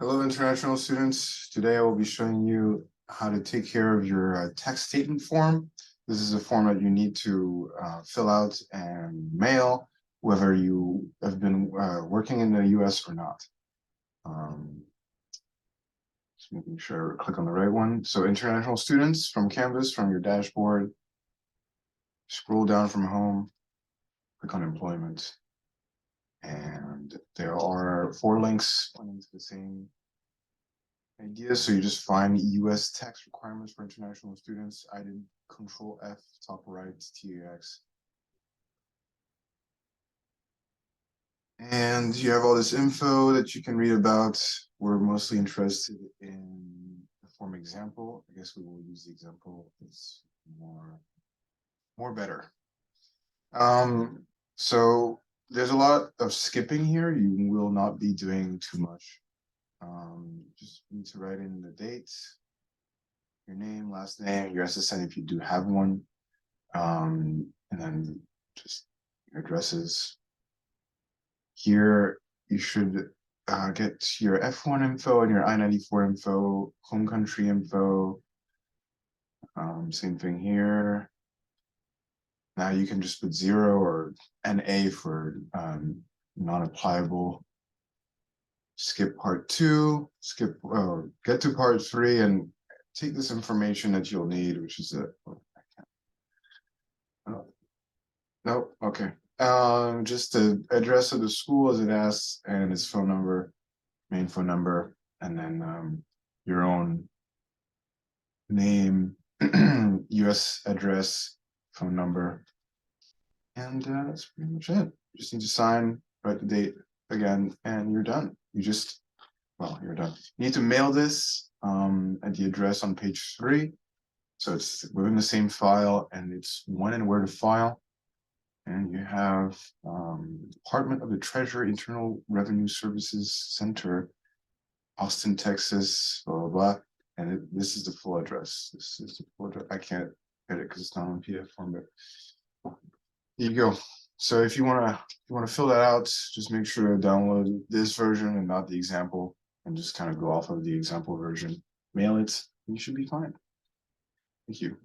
Hello, international students. Today I will be showing you how to take care of your tax statement form. This is a form that you need to fill out and mail, whether you have been working in the US or not. Just making sure I click on the right one. So international students, from Canvas, from your dashboard, scroll down from home, click on employment. And there are 4 links pointing to the same idea. So you just find US tax requirements for international students. I did Control F, top right, TAX. And you have all this info that you can read about. We're mostly interested in the form example. I guess we will use the example. It's more better. So there's a lot of skipping here. You will not be doing too much. Just need to write in the dates, your name, last name, your SSN if you do have one, and then just your addresses. Here you should get your F1 info and your I-94 info, home country info. Same thing here. Now you can just put 0 or NA for non-applicable. Skip part 2, get to part 3 and take this information that you'll need, which is nope, okay. Just the address of the school as it asks, and its phone number, main phone number, and then your own name, US address, phone number, and that's pretty much it. You just need to sign, write the date again, and you're done. You're done. You need to mail this at the address on page 3. So it's within the same file, and it's when and where to file. And you have Department of the Treasury, Internal Revenue Services Center, Austin, Texas, blah, blah, blah. And this is the full address. This is the full address. I can't get it because it's not on PDF form, but here you go. So if you wanna fill that out, just make sure to download this version and not the example, and just kind of go off of the example version, mail it, and you should be fine. Thank you.